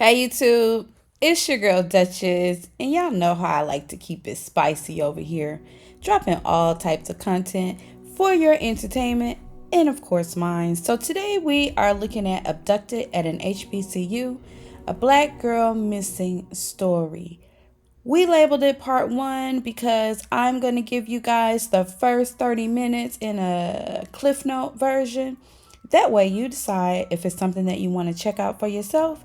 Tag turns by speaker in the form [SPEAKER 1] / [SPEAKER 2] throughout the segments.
[SPEAKER 1] Hey YouTube, it's your girl Duchess, and y'all know how I like to keep it spicy over here, dropping all types of content for your entertainment and of course mine. So today we are looking at Abducted at an HBCU, a black girl missing story. We labeled it part one because I'm going to give you guys the first 30 minutes in a Cliff Note version. That way you decide if it's something that you want to check out for yourself,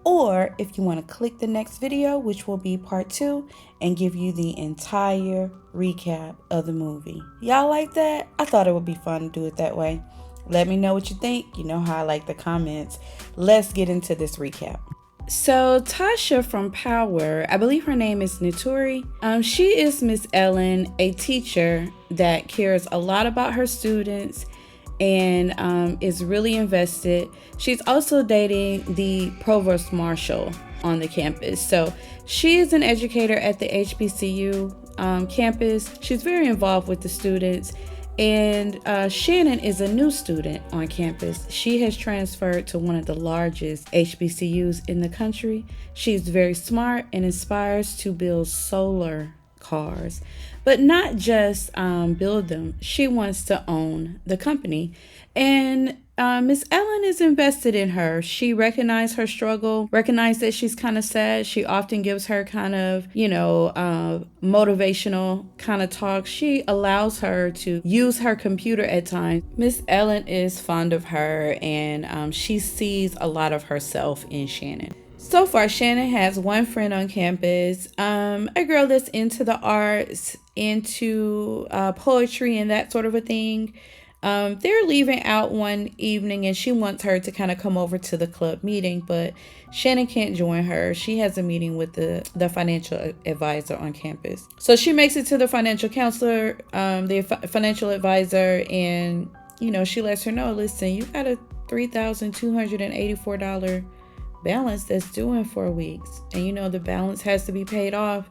[SPEAKER 1] or if you want to click the next video, which will be part two, and give you the entire recap of the movie. Y'all like that? I thought it would be fun to do it that way. Let me know what you think. You know how I like the comments. Let's get into this recap. So Tasha from Power, I believe her name is Naturi. She is Miss Ellen, a teacher that cares a lot about her students and is really invested. She's also dating the provost marshal on the campus. So she is an educator at the HBCU campus. She's very involved with the students. And Shannon is a new student on campus. She has transferred to one of the largest HBCUs in the country. She's very smart and aspires to build solar cars, but not just build them. She wants to own the company. And Miss Ellen is invested in her. She recognized her struggle, recognized that she's kind of sad. She often gives her kind of, motivational kind of talk. She allows her to use her computer at times. Miss Ellen is fond of her, and she sees a lot of herself in Shannon. So far, Shannon has one friend on campus, a girl that's into the arts, into poetry and that sort of a thing. They're leaving out one evening and she wants her to kind of come over to the club meeting, but Shannon can't join her. She has a meeting with the financial advisor on campus. So she makes it to the financial counselor, the financial advisor, and, she lets her know, listen, you got a $3,284 balance that's due in 4 weeks. And, the balance has to be paid off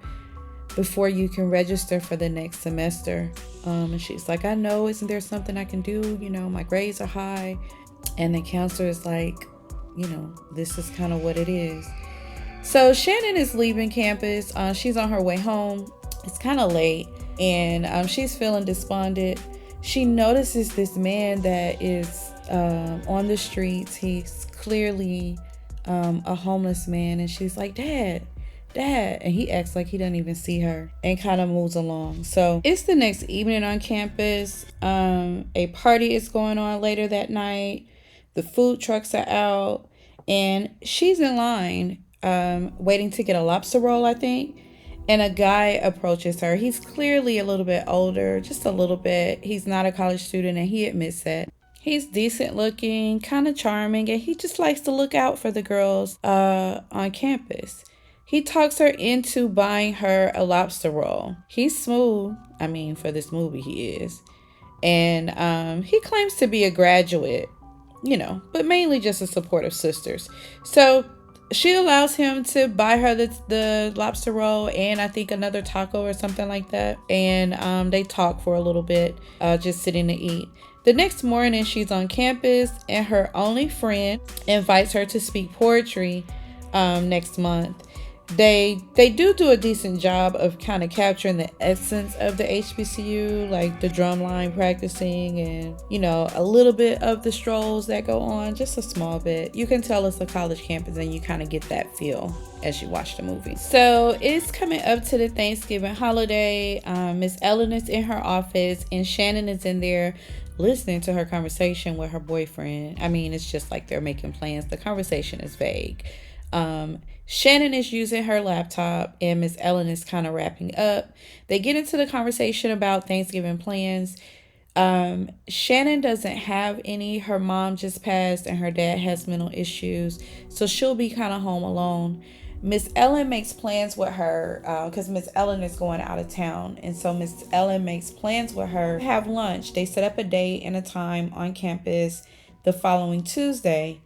[SPEAKER 1] before you can register for the next semester. And she's like, I know, isn't there something I can do? My grades are high. And the counselor is like, this is kind of what it is. So Shannon is leaving campus. She's on her way home. It's kind of late and she's feeling despondent. She notices this man that is on the streets. He's clearly a homeless man, and she's like, Dad, and he acts like he doesn't even see her and kind of moves along. So it's the next evening on campus. A party is going on later that night. The food trucks are out and she's in line waiting to get a lobster roll, I think, and a guy approaches her. He's clearly a little bit older, just a little bit. He's not a college student and he admits that. He's decent looking, kind of charming, and he just likes to look out for the girls on campus. He talks her into buying her a lobster roll. He's smooth. I mean, for this movie, he is. And he claims to be a graduate, but mainly just a support of sisters. So she allows him to buy her the lobster roll and I think another taco or something like that. And they talk for a little bit, just sitting to eat. The next morning, she's on campus and her only friend invites her to speak poetry next month. They do a decent job of kind of capturing the essence of the HBCU, like the drumline practicing and, a little bit of the strolls that go on, just a small bit. You can tell it's a college campus and you kind of get that feel as you watch the movie. So it's coming up to the Thanksgiving holiday. Miss Ellen is in her office and Shannon is in there listening to her conversation with her boyfriend. I mean, it's just like they're making plans. The conversation is vague. Shannon is using her laptop and Miss Ellen is kind of wrapping up. They get into the conversation about Thanksgiving plans. Shannon doesn't have any. Her mom just passed and her dad has mental issues, so she'll be kind of home alone. Miss Ellen makes plans with her because Miss Ellen is going out of town. And so Miss Ellen makes plans with her to have lunch. They set up a date and a time on campus the following Tuesday.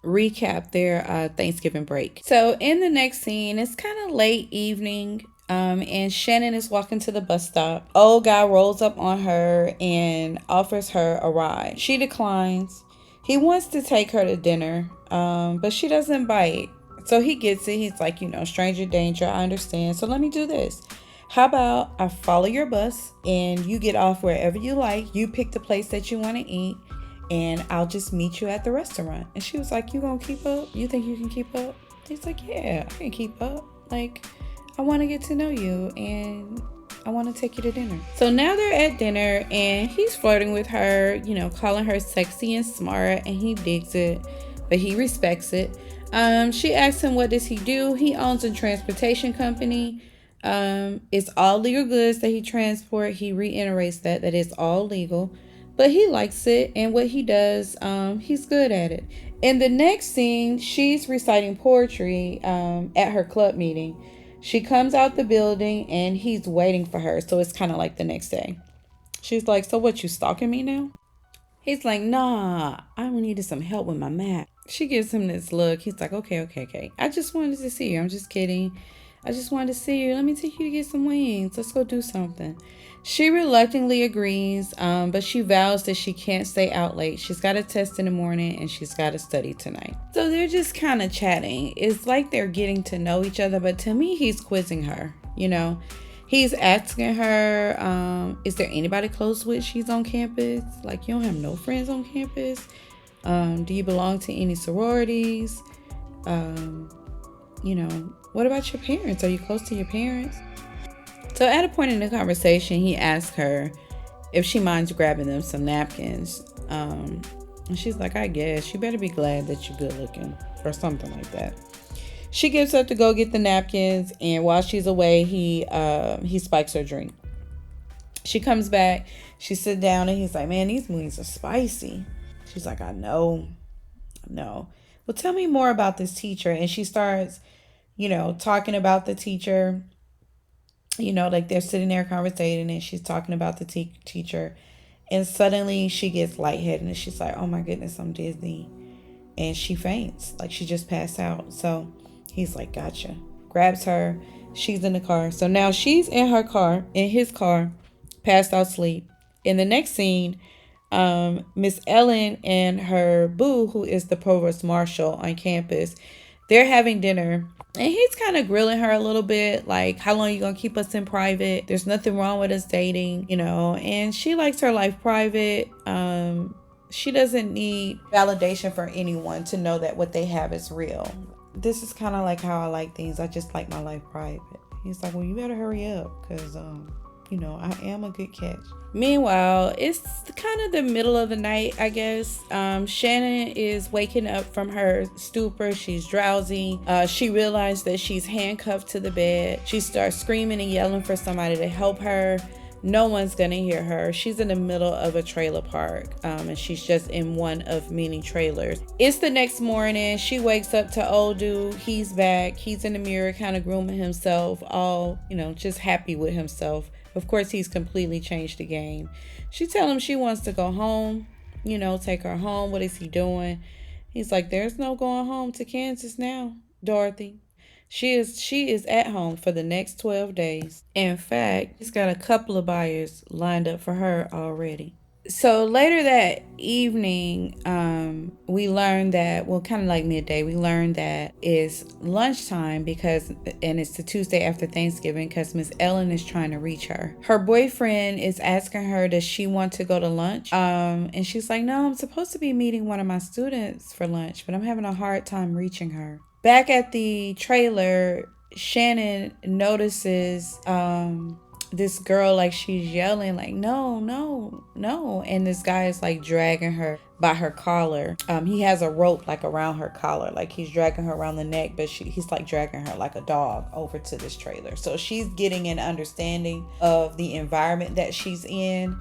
[SPEAKER 1] Recap their Thanksgiving break. So in the next scene, it's kind of late evening. And Shannon is walking to the bus stop. Old guy rolls up on her and offers her a ride. She declines. He wants to take her to dinner, but she doesn't bite. So he gets it. He's like, stranger danger, I understand. So let me do this. How about I follow your bus and you get off wherever you like. You pick the place that you want to eat and I'll just meet you at the restaurant. And she was like, you gonna keep up? You think you can keep up? He's like, yeah, I can keep up. Like, I want to get to know you and I want to take you to dinner. So now they're at dinner and he's flirting with her, calling her sexy and smart, and he digs it, but he respects it. She asks him, what does he do? He owns a transportation company. It's all legal goods that he transport. He reiterates that it's all legal, but he likes it, and what he does, he's good at it. In the next scene, she's reciting poetry at her club meeting. She comes out the building and he's waiting for her. So it's kind of like the next day. She's like, so what, you stalking me now? He's like, nah, I needed some help with my math. She gives him this look. He's like, okay. I just wanted to see you. I'm just kidding. I just wanted to see you. Let me take you to get some wings. Let's go do something. She reluctantly agrees, but she vows that she can't stay out late. She's got a test in the morning and she's got to study tonight. So they're just kind of chatting. It's like they're getting to know each other, but to me, he's quizzing her, He's asking her, is there anybody close with she's on campus? Like, you don't have no friends on campus? Do you belong to any sororities? What about your parents? Are you close to your parents? So at a point in the conversation, he asked her if she minds grabbing them some napkins. And she's like, I guess. You better be glad that you're good looking, or something like that. She gets up to go get the napkins, and while she's away, he spikes her drink. She comes back, she sits down, and he's like, man, these wings are spicy. She's like, I know. Well, tell me more about this teacher. And she starts, talking about the teacher. Like they're sitting there conversating, and she's talking about the teacher. And suddenly she gets lightheaded, and she's like, oh my goodness, I'm dizzy. And she faints, like she just passed out. So he's like, gotcha. Grabs her. She's in the car. So now she's in his car, passed out asleep. In the next scene, Miss Ellen and her boo, who is the provost marshal on campus, they're having dinner. And he's kind of grilling her a little bit, like, how long are you going to keep us in private? There's nothing wrong with us dating, and she likes her life private. She doesn't need validation from anyone to know that what they have is real. This is kind of like how I like things. I just like my life private. He's like, well, you better hurry up because, I am a good catch. Meanwhile, it's kind of the middle of the night, I guess. Shannon is waking up from her stupor. She's drowsy. She realized that she's handcuffed to the bed. She starts screaming and yelling for somebody to help her. No one's gonna hear her. She's in the middle of a trailer park, and she's just in one of many trailers. It's the next morning. She wakes up to old dude. He's back. He's in the mirror, kind of grooming himself, all, just happy with himself. Of course, he's completely changed the game. She tells him she wants to go home, take her home. What is he doing? He's like, there's no going home to Kansas now, Dorothy. She is at home for the next 12 days. In fact, he's got a couple of buyers lined up for her already. So later that evening, we learned that, kind of like midday, we learned that it's lunchtime and it's the Tuesday after Thanksgiving because Miss Ellen is trying to reach her. Her boyfriend is asking her, does she want to go to lunch? And she's like, no, I'm supposed to be meeting one of my students for lunch, but I'm having a hard time reaching her. Back at the trailer, Shannon notices this girl, like she's yelling like, no. And this guy is like dragging her by her collar. He has a rope like around her collar, like he's dragging her around the neck, but he's like dragging her like a dog over to this trailer. So she's getting an understanding of the environment that she's in.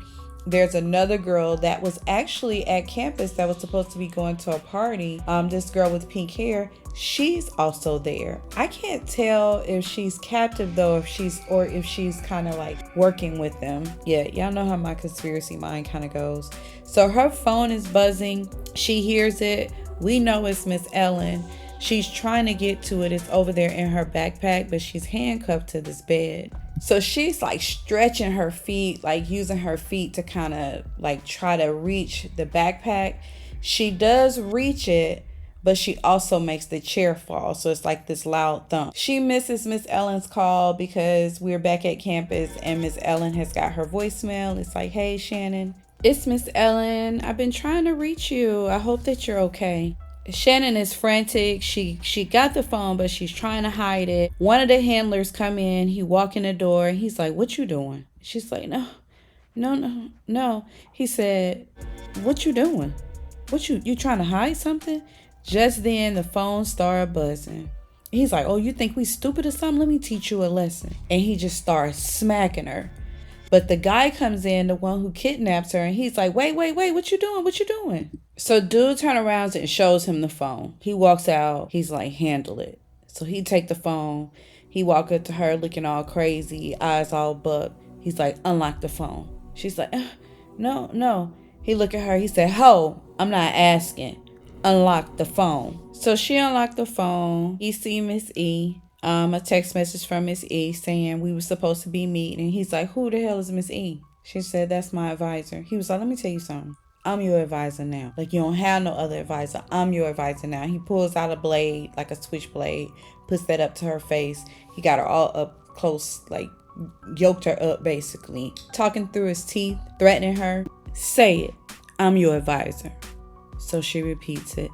[SPEAKER 1] There's another girl that was actually at campus that was supposed to be going to a party. This girl with pink hair, she's also there. I can't tell if she's captive though, if she's kind of like working with them. Yeah, y'all know how my conspiracy mind kind of goes. So her phone is buzzing. She hears it. We know it's Miss Ellen. She's trying to get to it. It's over there in her backpack, but she's handcuffed to this bed. So she's like stretching her feet, like using her feet to kind of like try to reach the backpack. She does reach it, but she also makes the chair fall. So it's like this loud thump. She misses Miss Ellen's call because we're back at campus and Miss Ellen has got her voicemail. It's like, hey, Shannon, it's Miss Ellen. I've been trying to reach you. I hope that you're okay. Shannon is frantic. She got the phone, but she's trying to hide it. One of the handlers come in. He walk in the door. He's like, what you doing? She's like, no. He said, what you doing? What you trying to hide something? Just then the phone started buzzing. He's like, oh, you think we stupid or something? Let me teach you a lesson. And he just starts smacking her. But the guy comes in, the one who kidnaps her, and he's like, wait, what you doing? So dude turns around and shows him the phone. He walks out. He's like, handle it. So he take the phone. He walk up to her looking all crazy, eyes all buck. He's like, unlock the phone. She's like, no. He look at her. He said, ho, I'm not asking. Unlock the phone. So she unlocked the phone. He see Miss E. A text message from Miss E saying we were supposed to be meeting. And he's like, who the hell is Miss E? She said, that's my advisor. He was like, let me tell you something. I'm your advisor now. Like, you don't have no other advisor. I'm your advisor now. He pulls out a blade, like a switchblade, puts that up to her face. He got her all up close, like yoked her up basically. Talking through his teeth, threatening her. Say it. I'm your advisor. So she repeats it.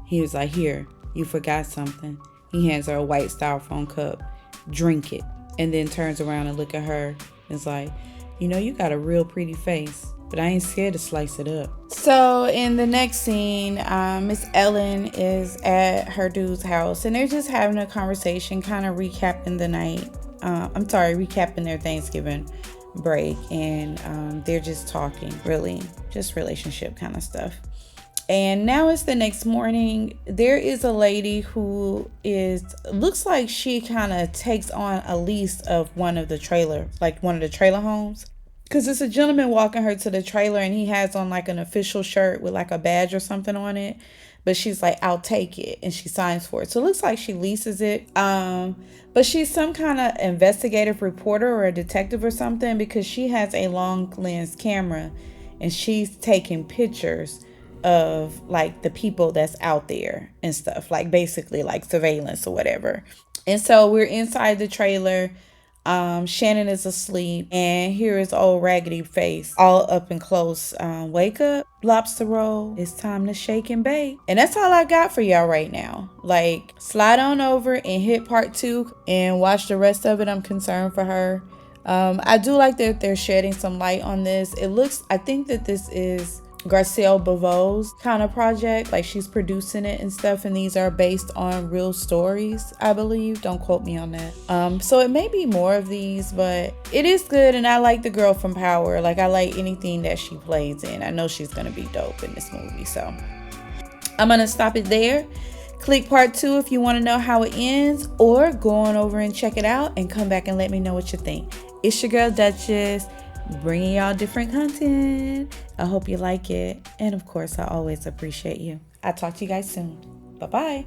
[SPEAKER 1] He was like, here, you forgot something. He hands her a white styrofoam cup. Drink it. And then turns around and look at her. And is like, you got a real pretty face, but I ain't scared to slice it up. So in the next scene, Miss Ellen is at her dude's house. And they're just having a conversation, kind of recapping the night. Recapping their Thanksgiving break. And they're just talking, really. Just relationship kind of stuff. And now it's the next morning. There is a lady who looks like she kind of takes on a lease of one of the trailer homes. Because it's a gentleman walking her to the trailer and he has on like an official shirt with like a badge or something on it. But she's like, I'll take it. And she signs for it. So it looks like she leases it. But she's some kind of investigative reporter or a detective or something, because she has a long lens camera and she's taking pictures of like the people that's out there and stuff, like basically like surveillance or whatever. And so we're inside the trailer. Shannon is asleep and here is old Raggedy Face all up and close. Wake up, lobster roll. It's time to shake and bake. And that's all I got for y'all right now. Like, slide on over and hit part 2 and watch the rest of it. I'm concerned for her. I do like that they're shedding some light on this. I think that this is Garcelle Beauvaux's kind of project, like she's producing it and stuff, and these are based on real stories, I believe. Don't quote me on that. So it may be more of these, but it is good, and I like the girl from Power. Like, I like anything that she plays in. I know she's gonna be dope in this movie, so I'm gonna stop it there. Click part 2 if you want to know how it ends, or go on over and check it out and come back and let me know what you think. It's your girl Duchess, bringing y'all different content. I hope you like it. And of course, I always appreciate you. I'll talk to you guys soon. Bye-bye.